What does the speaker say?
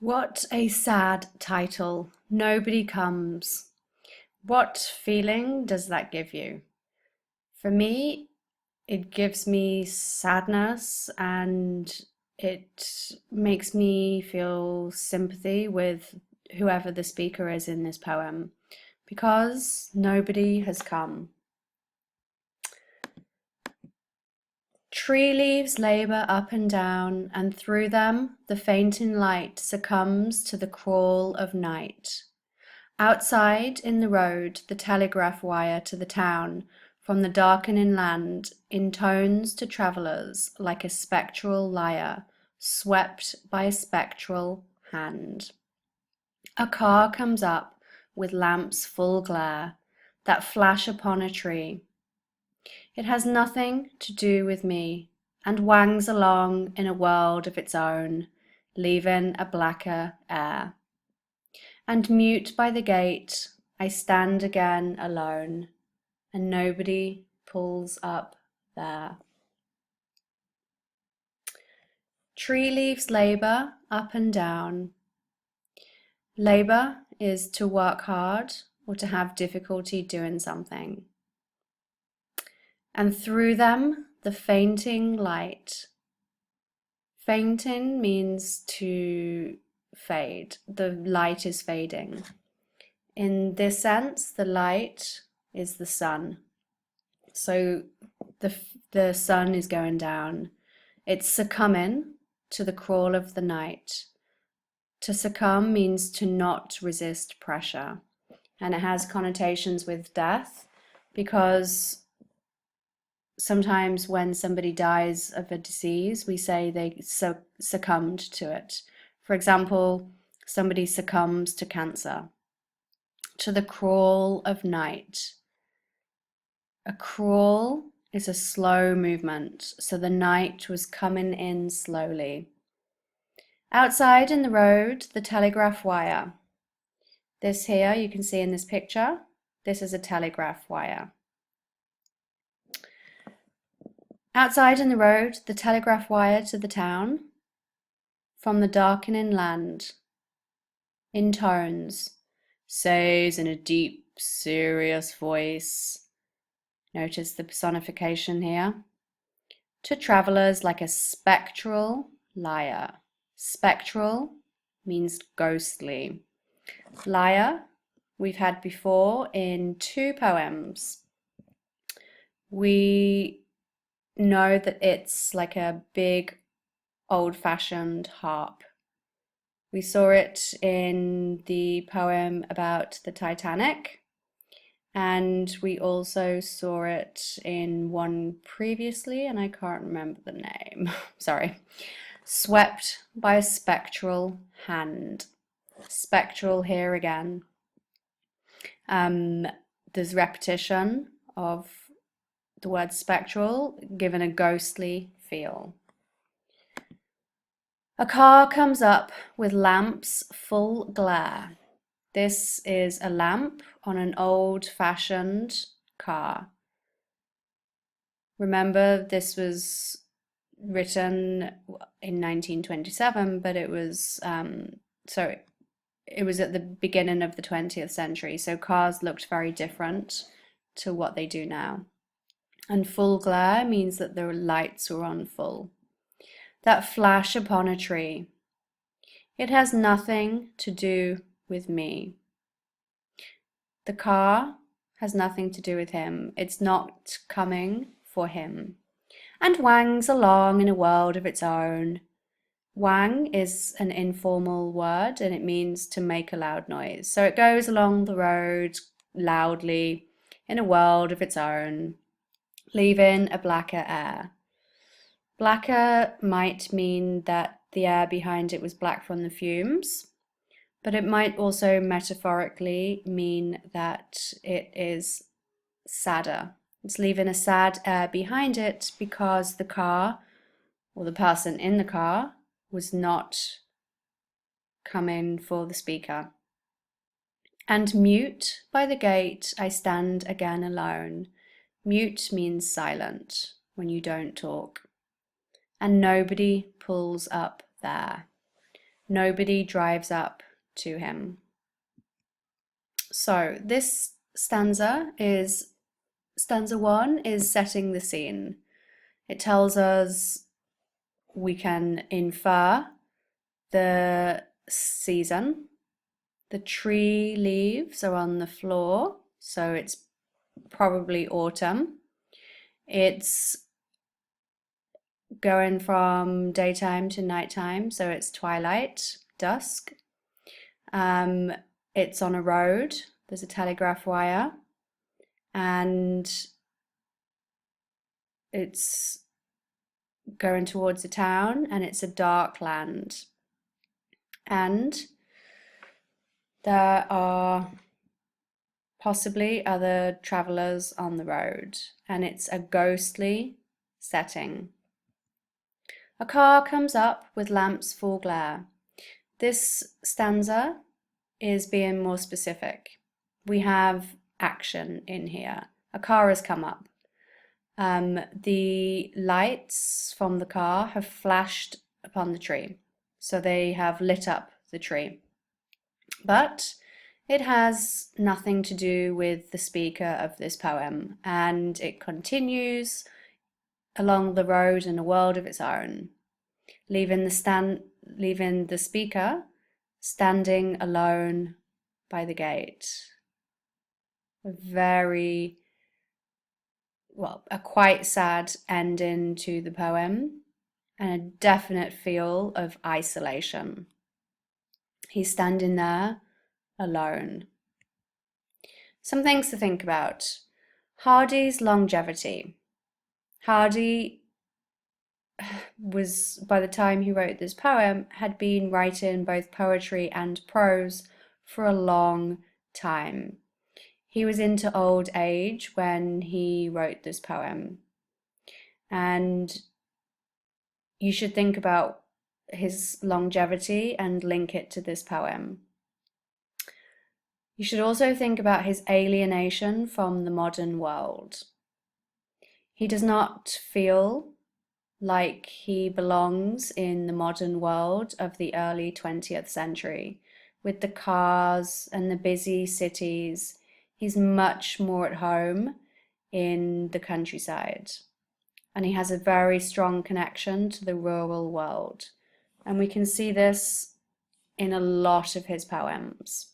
What a sad title. Nobody comes. What feeling does that give you? For me, it gives me sadness and it makes me feel sympathy with whoever the speaker is in this poem because nobody has come. Tree leaves labour up and down, and through them the fainting light succumbs to the crawl of night. Outside in the road the telegraph wire to the town from the darkening land intones to travellers like a spectral lyre swept by a spectral hand. A car comes up with lamps full glare that flash upon a tree. It has nothing to do with me, and wangs along in a world of its own, leaving a blacker air. And mute by the gate, I stand again alone, and nobody pulls up there. Tree leaves labour up and down. Labour is to work hard or to have difficulty doing something. And through them, the fainting light. Fainting means to fade. The light is fading. In this sense, the light is the sun. So the sun is going down. It's succumbing to the crawl of the night. To succumb means to not resist pressure. And it has connotations with death because sometimes when somebody dies of a disease, we say they succumbed to it. For example, somebody succumbs to cancer. To the crawl of night. A crawl is a slow movement, so the night was coming in slowly. Outside in the road, the telegraph wire. This here you can see in this picture, this is a telegraph wire. Outside in the road, the telegraph wire to the town, from the darkening land, intones, says in a deep, serious voice. Notice the personification here. To travellers like a spectral lyre. Spectral means ghostly. Lyre we've had before in two poems. We know that it's like a big old-fashioned harp. We saw it in the poem about the Titanic, and we also saw it in one previously, and I can't remember the name. Sorry. Swept by a spectral hand. Spectral here again. There's repetition of the word spectral, given a ghostly feel. A car comes up with lamps full glare. This is a lamp on an old-fashioned car. Remember, this was written in 1927, but it was it was at the beginning of the 20th century, so cars looked very different to what they do now. And full glare means that the lights were on full. That flash upon a tree. It has nothing to do with me. The car has nothing to do with him. It's not coming for him. And wangs along in a world of its own. Wang is an informal word and it means to make a loud noise. So it goes along the road loudly in a world of its own, leaving a blacker air. Blacker might mean that the air behind it was black from the fumes, but it might also metaphorically mean that it is sadder. It's leaving a sad air behind it because the car, or the person in the car, was not coming for the speaker. And mute by the gate, I stand again alone. Mute means silent, when you don't talk. And nobody pulls up there. Nobody drives up to him. So this stanza 1 is setting the scene. It tells us we can infer the season. The tree leaves are on the floor, so it's probably autumn. It's going from daytime to nighttime, so it's twilight, dusk. It's on a road, there's a telegraph wire, and it's going towards a town, and it's a dark land. And there are possibly other travelers on the road, and it's a ghostly setting. A car comes up with lamps full glare. This stanza is being more specific. We have action in here. A car has come up. The lights from the car have flashed upon the tree, so they have lit up the tree. But it has nothing to do with the speaker of this poem, and it continues along the road in a world of its own, leaving the speaker standing alone by the gate. A quite sad ending to the poem, and a definite feel of isolation. He's standing there alone. Some things to think about. Hardy's longevity. Hardy was, by the time he wrote this poem, had been writing both poetry and prose for a long time. He was into old age when he wrote this poem. And you should think about his longevity and link it to this poem. You should also think about his alienation from the modern world. He does not feel like he belongs in the modern world of the early 20th century, with the cars and the busy cities. He's much more at home in the countryside, and he has a very strong connection to the rural world. And we can see this in a lot of his poems.